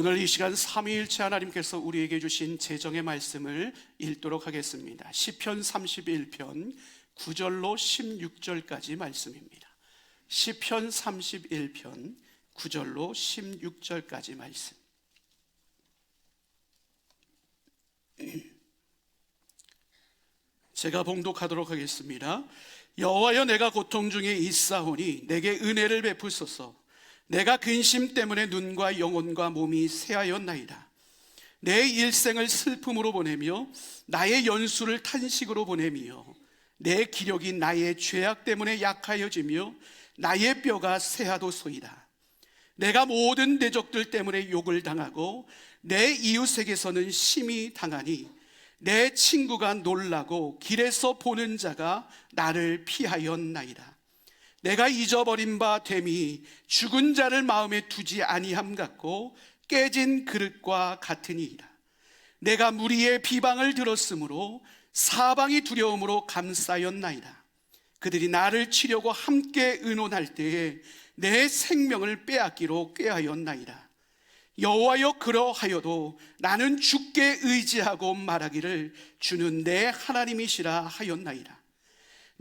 오늘 이 시간 삼위일체 하나님께서 우리에게 주신 재정의 말씀을 읽도록 하겠습니다. 시편 31편 9절로 16절까지 말씀입니다. 시편 31편 9절로 16절까지 말씀. 제가 봉독하도록 하겠습니다. 여호와여, 내가 고통 중에 있사오니 내게 은혜를 베푸소서. 내가 근심 때문에 눈과 영혼과 몸이 쇠하였나이다. 내 일생을 슬픔으로 보내며 나의 연수를 탄식으로 보내며 내 기력이 나의 죄악 때문에 약하여지며 나의 뼈가 쇠하도소이다. 내가 모든 대적들 때문에 욕을 당하고 내 이웃에게서는 심히 당하니 내 친구가 놀라고 길에서 보는 자가 나를 피하였나이다. 내가 잊어버린 바 됨이 죽은 자를 마음에 두지 아니함 같고 깨진 그릇과 같으니이다. 내가 무리의 비방을 들었으므로 사방이 두려움으로 감싸였나이다. 그들이 나를 치려고 함께 의논할 때에 내 생명을 빼앗기로 꾀하였나이다. 여호와여, 그러하여도 나는 주께 의지하고 말하기를 주는 내 하나님이시라 하였나이다.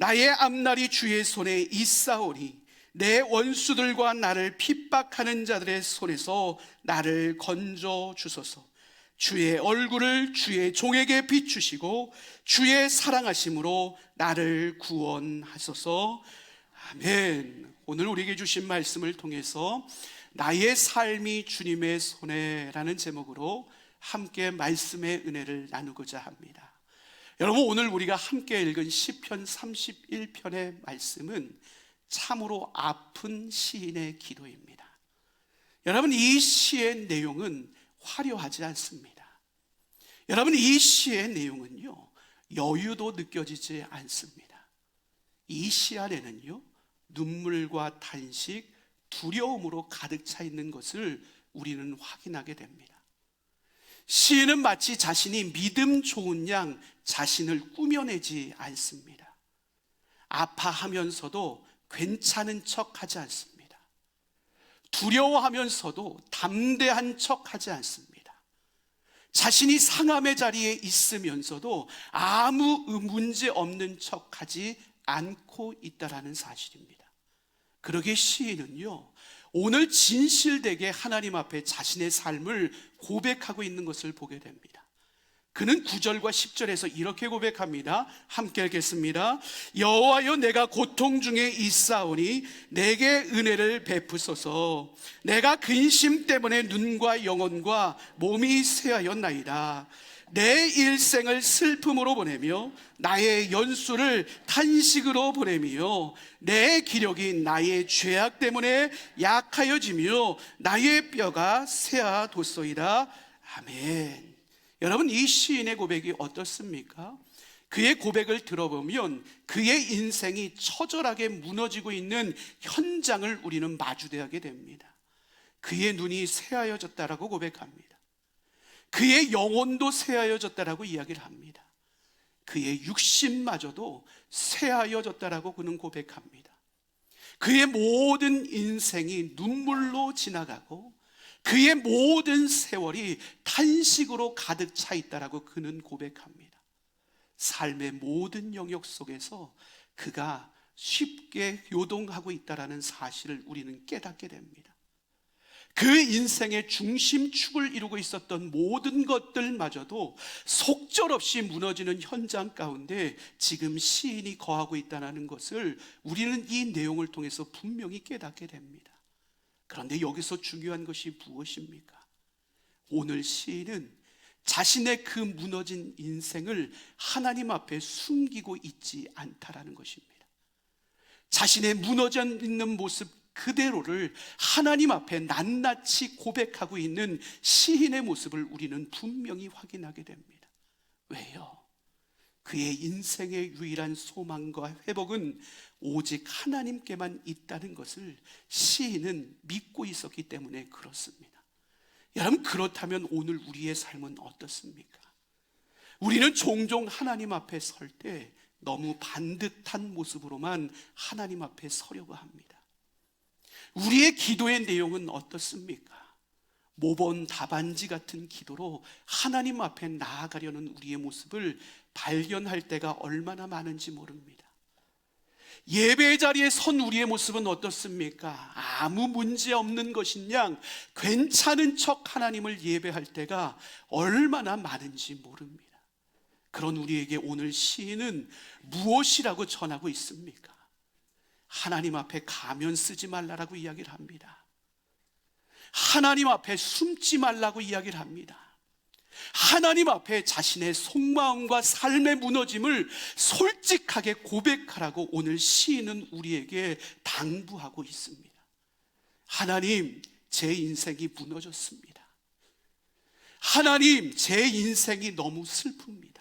나의 앞날이 주의 손에 있사오니 내 원수들과 나를 핍박하는 자들의 손에서 나를 건져 주소서. 주의 얼굴을 주의 종에게 비추시고 주의 사랑하심으로 나를 구원하소서. 아멘. 오늘 우리에게 주신 말씀을 통해서 나의 삶이 주님의 손에라는 제목으로 함께 말씀의 은혜를 나누고자 합니다. 여러분, 오늘 우리가 함께 읽은 시편 31편의 말씀은 참으로 아픈 시인의 기도입니다. 여러분, 이 시의 내용은 화려하지 않습니다. 여러분, 이 시의 내용은요, 여유도 느껴지지 않습니다. 이 시 안에는요, 눈물과 탄식, 두려움으로 가득 차 있는 것을 우리는 확인하게 됩니다. 시인은 마치 자신이 믿음 좋은 양 자신을 꾸며내지 않습니다. 아파하면서도 괜찮은 척 하지 않습니다. 두려워하면서도 담대한 척 하지 않습니다. 자신이 상함의 자리에 있으면서도 아무 문제 없는 척 하지 않고 있다라는 사실입니다. 그러기에 시인은요, 오늘 진실되게 하나님 앞에 자신의 삶을 고백하고 있는 것을 보게 됩니다. 그는 9절과 10절에서 이렇게 고백합니다. 함께 읽겠습니다. 여호와여, 내가 고통 중에 있사오니 내게 은혜를 베푸소서. 내가 근심 때문에 눈과 영혼과 몸이 쇠하였나이다. 내 일생을 슬픔으로 보내며 나의 연수를 탄식으로 보내며 내 기력이 나의 죄악 때문에 약하여지며 나의 뼈가 쇠하도소이다. 아멘. 여러분, 이 시인의 고백이 어떻습니까? 그의 고백을 들어보면 그의 인생이 처절하게 무너지고 있는 현장을 우리는 마주대하게 됩니다. 그의 눈이 쇠하여졌다라고 고백합니다. 그의 영혼도 쇠하여졌다라고 이야기를 합니다. 그의 육신마저도 쇠하여졌다라고 그는 고백합니다. 그의 모든 인생이 눈물로 지나가고 그의 모든 세월이 탄식으로 가득 차 있다라고 그는 고백합니다. 삶의 모든 영역 속에서 그가 쉽게 요동하고 있다라는 사실을 우리는 깨닫게 됩니다. 그 인생의 중심축을 이루고 있었던 모든 것들마저도 속절없이 무너지는 현장 가운데 지금 시인이 거하고 있다는 것을 우리는 이 내용을 통해서 분명히 깨닫게 됩니다. 그런데 여기서 중요한 것이 무엇입니까? 오늘 시인은 자신의 그 무너진 인생을 하나님 앞에 숨기고 있지 않다라는 것입니다. 자신의 무너져 있는 모습 그대로를 하나님 앞에 낱낱이 고백하고 있는 시인의 모습을 우리는 분명히 확인하게 됩니다. 왜요? 그의 인생의 유일한 소망과 회복은 오직 하나님께만 있다는 것을 시인은 믿고 있었기 때문에 그렇습니다. 여러분, 그렇다면 오늘 우리의 삶은 어떻습니까? 우리는 종종 하나님 앞에 설 때 너무 반듯한 모습으로만 하나님 앞에 서려고 합니다. 우리의 기도의 내용은 어떻습니까? 모범 답안지 같은 기도로 하나님 앞에 나아가려는 우리의 모습을 발견할 때가 얼마나 많은지 모릅니다. 예배의 자리에 선 우리의 모습은 어떻습니까? 아무 문제 없는 것인 양 괜찮은 척 하나님을 예배할 때가 얼마나 많은지 모릅니다. 그런 우리에게 오늘 시인은 무엇이라고 전하고 있습니까? 하나님 앞에 가면 쓰지 말라라고 이야기를 합니다. 하나님 앞에 숨지 말라고 이야기를 합니다. 하나님 앞에 자신의 속마음과 삶의 무너짐을 솔직하게 고백하라고 오늘 시인은 우리에게 당부하고 있습니다. 하나님, 제 인생이 무너졌습니다. 하나님, 제 인생이 너무 슬픕니다.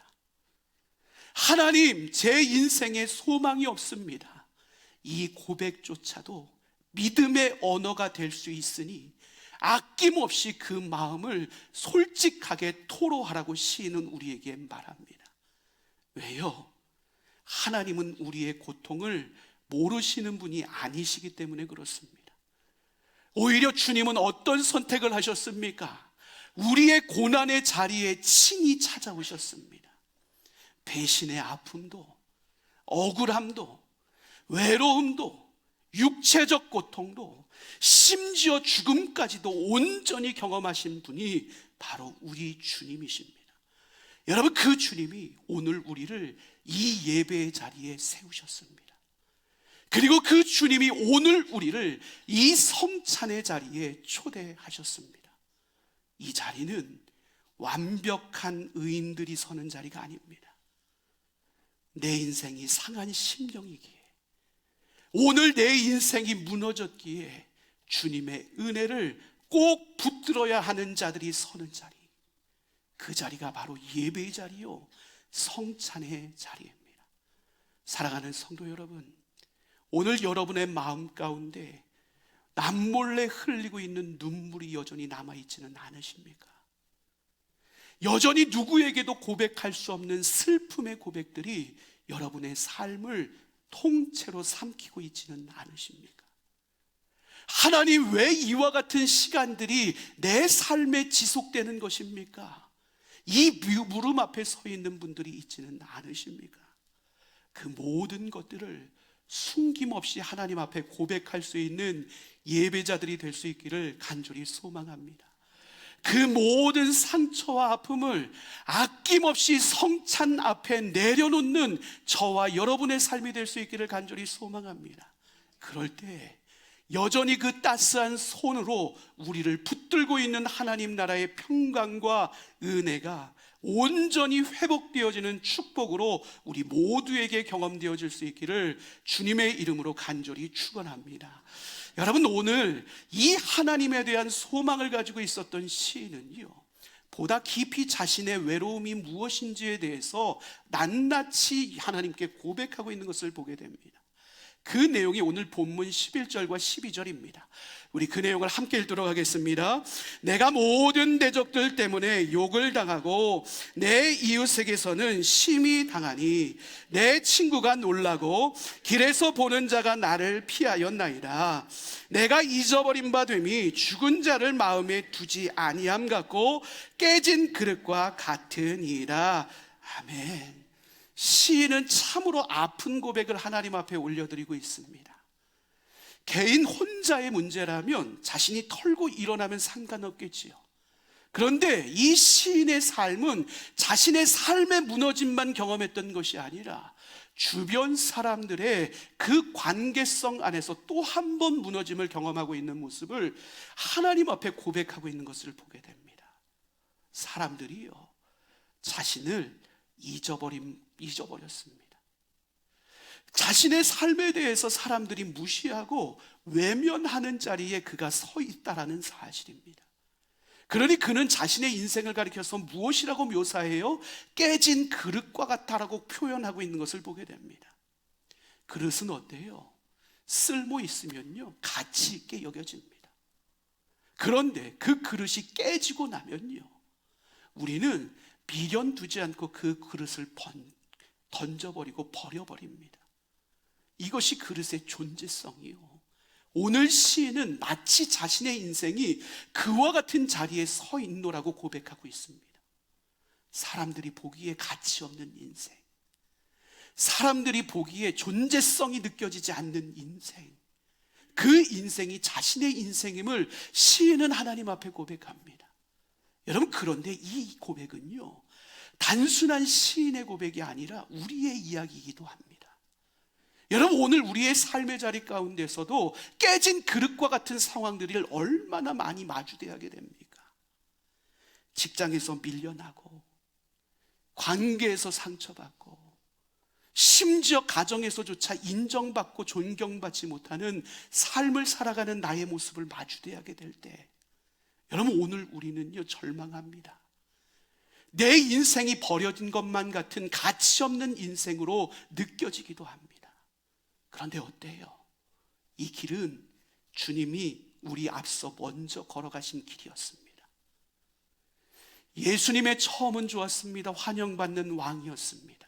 하나님, 제 인생에 소망이 없습니다. 이 고백조차도 믿음의 언어가 될 수 있으니 아낌없이 그 마음을 솔직하게 토로하라고 시인은 우리에게 말합니다. 왜요? 하나님은 우리의 고통을 모르시는 분이 아니시기 때문에 그렇습니다. 오히려 주님은 어떤 선택을 하셨습니까? 우리의 고난의 자리에 친히 찾아오셨습니다. 배신의 아픔도, 억울함도, 외로움도, 육체적 고통도, 심지어 죽음까지도 온전히 경험하신 분이 바로 우리 주님이십니다. 여러분, 그 주님이 오늘 우리를 이 예배의 자리에 세우셨습니다. 그리고 그 주님이 오늘 우리를 이 성찬의 자리에 초대하셨습니다. 이 자리는 완벽한 의인들이 서는 자리가 아닙니다. 내 인생이 상한 심령이기에, 오늘 내 인생이 무너졌기에 주님의 은혜를 꼭 붙들어야 하는 자들이 서는 자리, 그 자리가 바로 예배의 자리요, 성찬의 자리입니다. 사랑하는 성도 여러분, 오늘 여러분의 마음 가운데 남몰래 흘리고 있는 눈물이 여전히 남아있지는 않으십니까? 여전히 누구에게도 고백할 수 없는 슬픔의 고백들이 여러분의 삶을 통째로 삼키고 있지는 않으십니까? 하나님, 왜 이와 같은 시간들이 내 삶에 지속되는 것입니까? 이 물음 앞에 서 있는 분들이 있지는 않으십니까? 그 모든 것들을 숨김없이 하나님 앞에 고백할 수 있는 예배자들이 될 수 있기를 간절히 소망합니다. 그 모든 상처와 아픔을 아낌없이 성찬 앞에 내려놓는 저와 여러분의 삶이 될 수 있기를 간절히 소망합니다. 그럴 때 여전히 그 따스한 손으로 우리를 붙들고 있는 하나님 나라의 평강과 은혜가 온전히 회복되어지는 축복으로 우리 모두에게 경험되어질 수 있기를 주님의 이름으로 간절히 축원합니다. 여러분, 오늘 이 하나님에 대한 소망을 가지고 있었던 시인은요, 보다 깊이 자신의 외로움이 무엇인지에 대해서 낱낱이 하나님께 고백하고 있는 것을 보게 됩니다. 그 내용이 오늘 본문 11절과 12절입니다. 우리 그 내용을 함께 읽도록 하겠습니다. 내가 모든 대적들 때문에 욕을 당하고 내 이웃에게서는 심히 당하니 내 친구가 놀라고 길에서 보는 자가 나를 피하였나이다. 내가 잊어버린 바 됨이 죽은 자를 마음에 두지 아니함 같고 깨진 그릇과 같으니라. 아멘. 시인은 참으로 아픈 고백을 하나님 앞에 올려드리고 있습니다. 개인 혼자의 문제라면 자신이 털고 일어나면 상관없겠지요. 그런데 이 시인의 삶은 자신의 삶의 무너짐만 경험했던 것이 아니라 주변 사람들의 그 관계성 안에서 또 한 번 무너짐을 경험하고 있는 모습을 하나님 앞에 고백하고 있는 것을 보게 됩니다. 사람들이요, 자신을 잊어버렸습니다. 자신의 삶에 대해서 사람들이 무시하고 외면하는 자리에 그가 서 있다라는 사실입니다. 그러니 그는 자신의 인생을 가리켜서 무엇이라고 묘사해요? 깨진 그릇과 같다라고 표현하고 있는 것을 보게 됩니다. 그릇은 어때요? 쓸모 있으면요, 가치 있게 여겨집니다. 그런데 그 그릇이 깨지고 나면요, 우리는 미련 두지 않고 그 그릇을 던져버리고 버려버립니다. 이것이 그릇의 존재성이요, 오늘 시인은 마치 자신의 인생이 그와 같은 자리에 서 있노라고 고백하고 있습니다. 사람들이 보기에 가치 없는 인생, 사람들이 보기에 존재성이 느껴지지 않는 인생, 그 인생이 자신의 인생임을 시인은 하나님 앞에 고백합니다. 여러분, 그런데 이 고백은요, 단순한 시인의 고백이 아니라 우리의 이야기이기도 합니다. 여러분, 오늘 우리의 삶의 자리 가운데서도 깨진 그릇과 같은 상황들을 얼마나 많이 마주대하게 됩니까? 직장에서 밀려나고, 관계에서 상처받고, 심지어 가정에서조차 인정받고 존경받지 못하는 삶을 살아가는 나의 모습을 마주대하게 될 때, 여러분, 오늘 우리는요, 절망합니다. 내 인생이 버려진 것만 같은 가치 없는 인생으로 느껴지기도 합니다. 그런데 어때요? 이 길은 주님이 우리 앞서 먼저 걸어가신 길이었습니다. 예수님의 처음은 좋았습니다. 환영받는 왕이었습니다.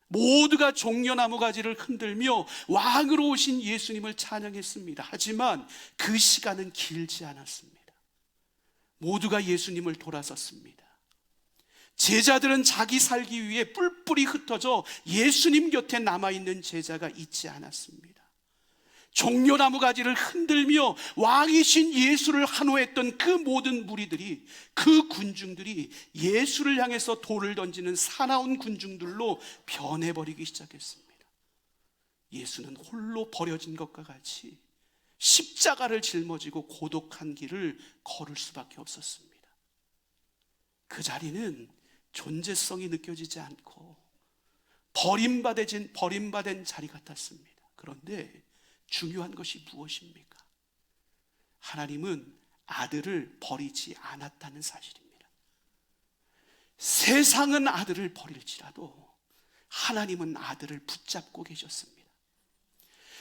모두가 종려나무 가지를 흔들며 왕으로 오신 예수님을 찬양했습니다. 하지만 그 시간은 길지 않았습니다. 모두가 예수님을 돌아섰습니다. 제자들은 자기 살기 위해 뿔뿔이 흩어져 예수님 곁에 남아있는 제자가 있지 않았습니다. 종려나무 가지를 흔들며 왕이신 예수를 환호했던 그 모든 무리들이, 그 군중들이 예수를 향해서 돌을 던지는 사나운 군중들로 변해버리기 시작했습니다. 예수는 홀로 버려진 것과 같이 십자가를 짊어지고 고독한 길을 걸을 수밖에 없었습니다. 그 자리는 존재성이 느껴지지 않고 버림받은 자리 같았습니다. 그런데 중요한 것이 무엇입니까? 하나님은 아들을 버리지 않았다는 사실입니다. 세상은 아들을 버릴지라도 하나님은 아들을 붙잡고 계셨습니다.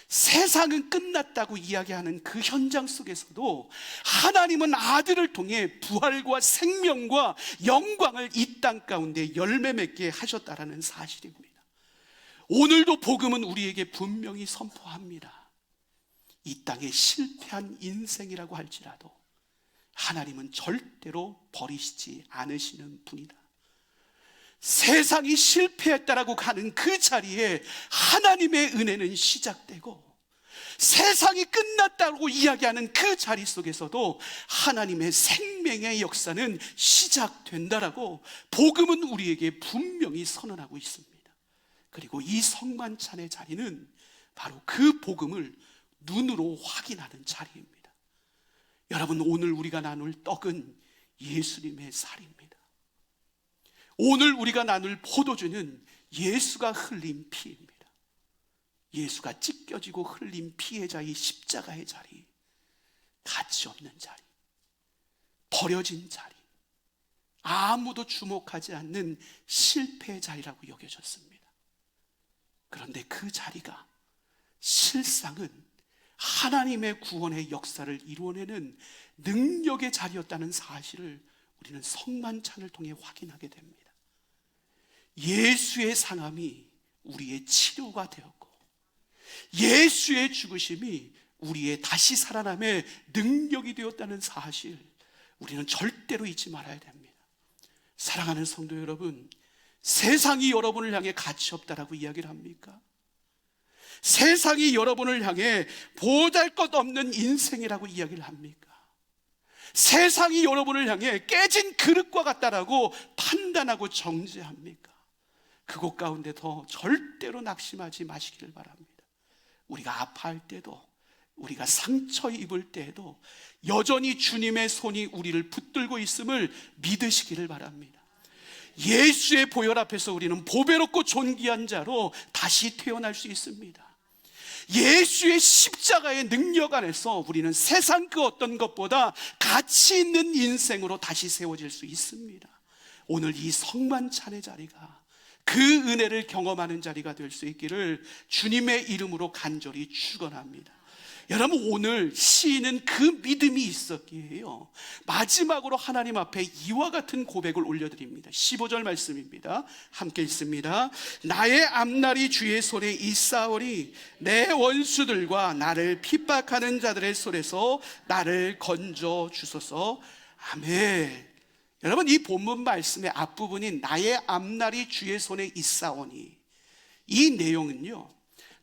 세상은 끝났다고 이야기하는 그 현장 속에서도 하나님은 아들을 통해 부활과 생명과 영광을 이 땅 가운데 열매 맺게 하셨다라는 사실입니다. 오늘도 복음은 우리에게 분명히 선포합니다. 이 땅에 실패한 인생이라고 할지라도 하나님은 절대로 버리시지 않으시는 분이다. 세상이 실패했다라고 가는 그 자리에 하나님의 은혜는 시작되고, 세상이 끝났다고 이야기하는 그 자리 속에서도 하나님의 생명의 역사는 시작된다라고 복음은 우리에게 분명히 선언하고 있습니다. 그리고 이 성만찬의 자리는 바로 그 복음을 눈으로 확인하는 자리입니다. 여러분, 오늘 우리가 나눌 떡은 예수님의 살입니다. 오늘 우리가 나눌 포도주는 예수가 흘린 피입니다. 예수가 찢겨지고 흘린 피의 자리, 십자가의 자리, 가치 없는 자리, 버려진 자리, 아무도 주목하지 않는 실패의 자리라고 여겨졌습니다. 그런데 그 자리가 실상은 하나님의 구원의 역사를 이루어내는 능력의 자리였다는 사실을 우리는 성만찬을 통해 확인하게 됩니다. 예수의 상함이 우리의 치료가 되었고, 예수의 죽으심이 우리의 다시 살아남의 능력이 되었다는 사실, 우리는 절대로 잊지 말아야 됩니다. 사랑하는 성도 여러분, 세상이 여러분을 향해 가치 없다라고 이야기를 합니까? 세상이 여러분을 향해 보잘것없는 인생이라고 이야기를 합니까? 세상이 여러분을 향해 깨진 그릇과 같다라고 판단하고 정죄합니까? 그곳 가운데 더 절대로 낙심하지 마시기를 바랍니다. 우리가 아파할 때도, 우리가 상처 입을 때에도 여전히 주님의 손이 우리를 붙들고 있음을 믿으시기를 바랍니다. 예수의 보혈 앞에서 우리는 보배롭고 존귀한 자로 다시 태어날 수 있습니다. 예수의 십자가의 능력 안에서 우리는 세상 그 어떤 것보다 가치 있는 인생으로 다시 세워질 수 있습니다. 오늘 이 성만찬의 자리가 그 은혜를 경험하는 자리가 될 수 있기를 주님의 이름으로 간절히 축원합니다. 여러분, 오늘 시인은 그 믿음이 있었기에요, 마지막으로 하나님 앞에 이와 같은 고백을 올려드립니다. 15절 말씀입니다. 함께 읽습니다. 나의 앞날이 주의 손에 있사오니 내 원수들과 나를 핍박하는 자들의 손에서 나를 건져 주소서. 아멘. 여러분, 이 본문 말씀의 앞부분인 나의 앞날이 주의 손에 있사오니, 이 내용은요,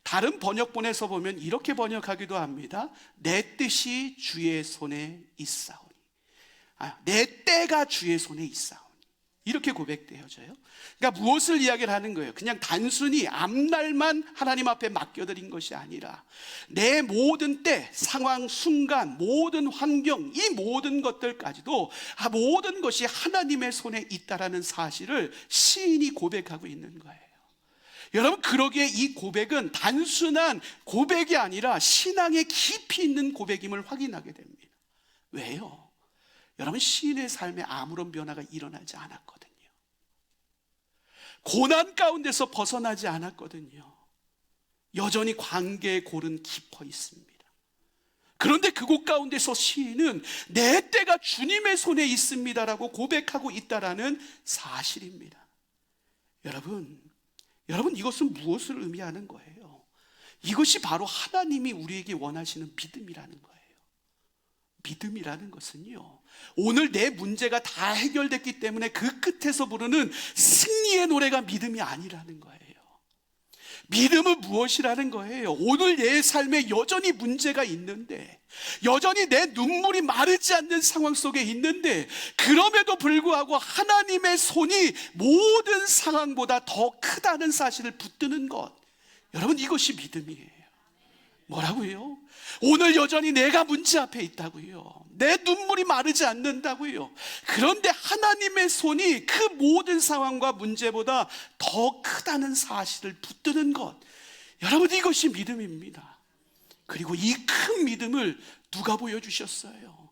다른 번역본에서 보면 이렇게 번역하기도 합니다. 내 뜻이 주의 손에 있사오니, 내 때가 주의 손에 있사오니, 이렇게 고백되어져요. 그러니까 무엇을 이야기를 하는 거예요? 그냥 단순히 앞날만 하나님 앞에 맡겨드린 것이 아니라 내 모든 때, 상황, 순간, 모든 환경, 이 모든 것들까지도 모든 것이 하나님의 손에 있다라는 사실을 시인이 고백하고 있는 거예요. 여러분, 그러기에 이 고백은 단순한 고백이 아니라 신앙의 깊이 있는 고백임을 확인하게 됩니다. 왜요? 여러분, 시인의 삶에 아무런 변화가 일어나지 않았거든요. 고난 가운데서 벗어나지 않았거든요. 여전히 관계의 골은 깊어 있습니다. 그런데 그곳 가운데서 시인은 내 때가 주님의 손에 있습니다라고 고백하고 있다라는 사실입니다. 여러분, 이것은 무엇을 의미하는 거예요? 이것이 바로 하나님이 우리에게 원하시는 믿음이라는 거예요. 믿음이라는 것은요, 오늘 내 문제가 다 해결됐기 때문에 그 끝에서 부르는 승리의 노래가 믿음이 아니라는 거예요. 믿음은 무엇이라는 거예요? 오늘 내 삶에 여전히 문제가 있는데, 여전히 내 눈물이 마르지 않는 상황 속에 있는데, 그럼에도 불구하고 하나님의 손이 모든 상황보다 더 크다는 사실을 붙드는 것, 여러분, 이것이 믿음이에요. 뭐라고요? 오늘 여전히 내가 문제 앞에 있다고요. 내 눈물이 마르지 않는다고요. 그런데 하나님의 손이 그 모든 상황과 문제보다 더 크다는 사실을 붙드는 것, 여러분, 이것이 믿음입니다. 그리고 이 큰 믿음을 누가 보여주셨어요?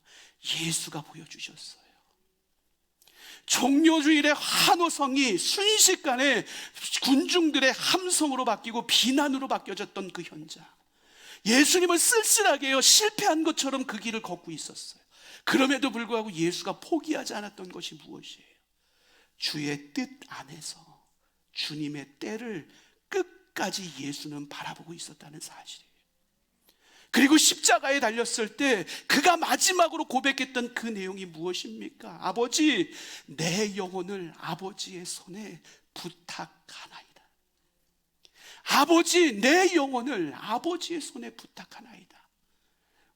예수가 보여주셨어요. 종료주일의 환호성이 순식간에 군중들의 함성으로 바뀌고 비난으로 바뀌어졌던 그 현장, 예수님은 쓸쓸하게요, 실패한 것처럼 그 길을 걷고 있었어요. 그럼에도 불구하고 예수가 포기하지 않았던 것이 무엇이에요? 주의 뜻 안에서 주님의 때를 끝까지 예수는 바라보고 있었다는 사실이에요. 그리고 십자가에 달렸을 때 그가 마지막으로 고백했던 그 내용이 무엇입니까? 아버지, 내 영혼을 아버지의 손에 부탁하나이다. 아버지, 내 영혼을 아버지의 손에 부탁하나이다.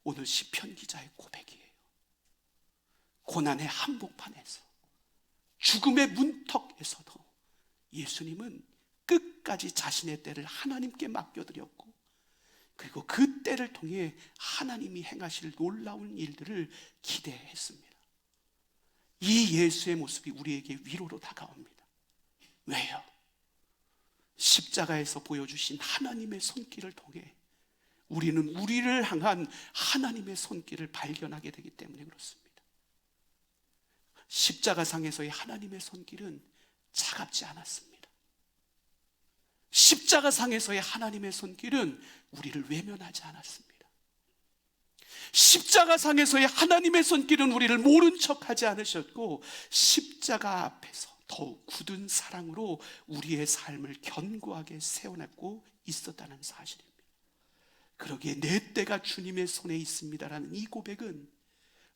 오늘 시편 기자의 고백이에요. 고난의 한복판에서, 죽음의 문턱에서도 예수님은 끝까지 자신의 때를 하나님께 맡겨드렸고, 그리고 그 때를 통해 하나님이 행하실 놀라운 일들을 기대했습니다. 이 예수의 모습이 우리에게 위로로 다가옵니다. 왜요? 십자가에서 보여주신 하나님의 손길을 통해 우리는 우리를 향한 하나님의 손길을 발견하게 되기 때문에 그렇습니다. 십자가상에서의 하나님의 손길은 차갑지 않았습니다. 십자가상에서의 하나님의 손길은 우리를 외면하지 않았습니다. 십자가상에서의 하나님의 손길은 우리를 모른 척하지 않으셨고, 십자가 앞에서 더욱 굳은 사랑으로 우리의 삶을 견고하게 세워놨고 있었다는 사실입니다. 그러기에 내 때가 주님의 손에 있습니다라는 이 고백은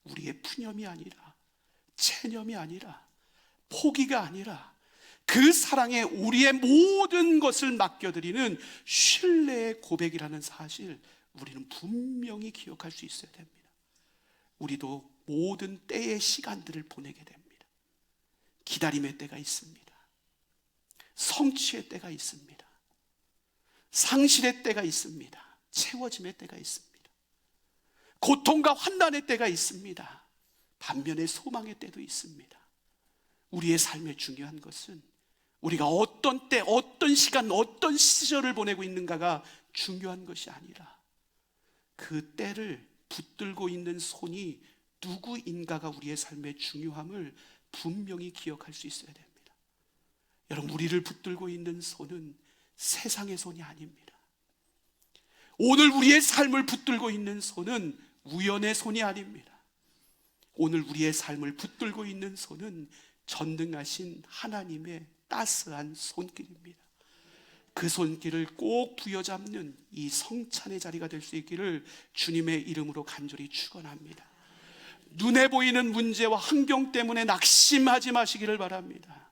우리의 푸념이 아니라, 체념이 아니라, 포기가 아니라 그 사랑에 우리의 모든 것을 맡겨드리는 신뢰의 고백이라는 사실, 우리는 분명히 기억할 수 있어야 됩니다. 우리도 모든 때의 시간들을 보내게 됩니다. 기다림의 때가 있습니다. 성취의 때가 있습니다. 상실의 때가 있습니다. 채워짐의 때가 있습니다. 고통과 환난의 때가 있습니다. 반면에 소망의 때도 있습니다. 우리의 삶에 중요한 것은 우리가 어떤 때, 어떤 시간, 어떤 시절을 보내고 있는가가 중요한 것이 아니라 그 때를 붙들고 있는 손이 누구인가가 우리의 삶의 중요함을 분명히 기억할 수 있어야 됩니다. 여러분, 우리를 붙들고 있는 손은 세상의 손이 아닙니다. 오늘 우리의 삶을 붙들고 있는 손은 우연의 손이 아닙니다. 오늘 우리의 삶을 붙들고 있는 손은 전능하신 하나님의 따스한 손길입니다. 그 손길을 꼭 부여잡는 이 성찬의 자리가 될 수 있기를 주님의 이름으로 간절히 축원합니다. 눈에 보이는 문제와 환경 때문에 낙심하지 마시기를 바랍니다.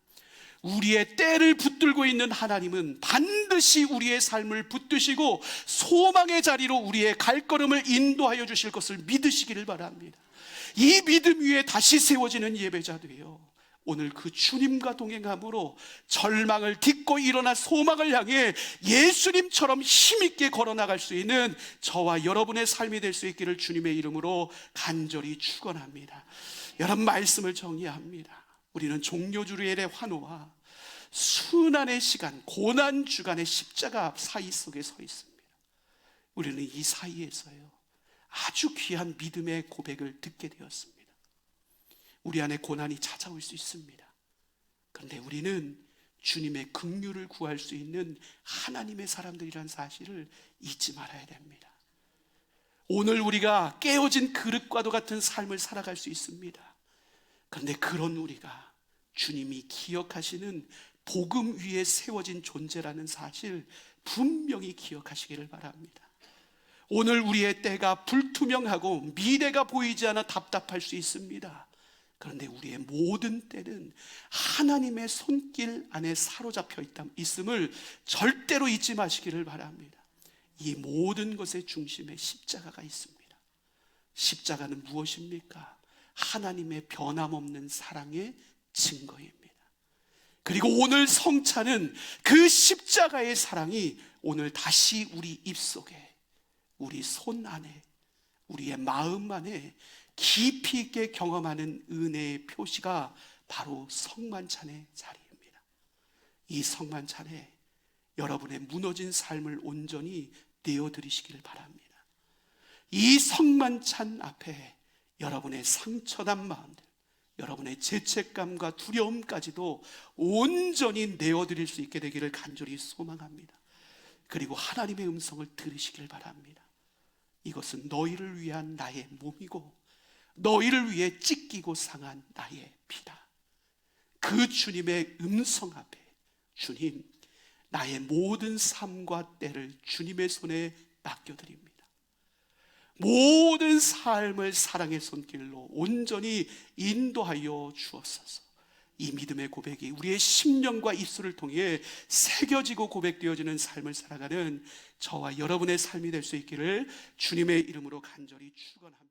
우리의 때를 붙들고 있는 하나님은 반드시 우리의 삶을 붙드시고 소망의 자리로 우리의 발걸음을 인도하여 주실 것을 믿으시기를 바랍니다. 이 믿음 위에 다시 세워지는 예배자 되어 오늘 그 주님과 동행함으로 절망을 딛고 일어나 소망을 향해 예수님처럼 힘있게 걸어나갈 수 있는 저와 여러분의 삶이 될 수 있기를 주님의 이름으로 간절히 축원합니다. 여러분, 말씀을 정리합니다. 우리는 종료주일의 환호와 순환의 시간, 고난 주간의 십자가 사이 속에 서 있습니다. 우리는 이 사이에서요 아주 귀한 믿음의 고백을 듣게 되었습니다. 우리 안에 고난이 찾아올 수 있습니다. 그런데 우리는 주님의 긍휼을 구할 수 있는 하나님의 사람들이란 사실을 잊지 말아야 됩니다. 오늘 우리가 깨어진 그릇과도 같은 삶을 살아갈 수 있습니다. 그런데 그런 우리가 주님이 기억하시는 복음 위에 세워진 존재라는 사실 분명히 기억하시기를 바랍니다. 오늘 우리의 때가 불투명하고 미래가 보이지 않아 답답할 수 있습니다. 그런데 우리의 모든 때는 하나님의 손길 안에 사로잡혀 있음을 절대로 잊지 마시기를 바랍니다. 이 모든 것의 중심에 십자가가 있습니다. 십자가는 무엇입니까? 하나님의 변함없는 사랑의 증거입니다. 그리고 오늘 성찬은 그 십자가의 사랑이 오늘 다시 우리 입속에, 우리 손 안에, 우리의 마음 안에 깊이 있게 경험하는 은혜의 표시가 바로 성만찬의 자리입니다. 이 성만찬에 여러분의 무너진 삶을 온전히 내어드리시기를 바랍니다. 이 성만찬 앞에 여러분의 상처난 마음들, 여러분의 죄책감과 두려움까지도 온전히 내어드릴 수 있게 되기를 간절히 소망합니다. 그리고 하나님의 음성을 들으시길 바랍니다. 이것은 너희를 위한 나의 몸이고 너희를 위해 찢기고 상한 나의 피다. 그 주님의 음성 앞에 주님, 나의 모든 삶과 때를 주님의 손에 맡겨드립니다. 모든 삶을 사랑의 손길로 온전히 인도하여 주옵소서. 이 믿음의 고백이 우리의 심령과 입술을 통해 새겨지고 고백되어지는 삶을 살아가는 저와 여러분의 삶이 될 수 있기를 주님의 이름으로 간절히 축원합니다.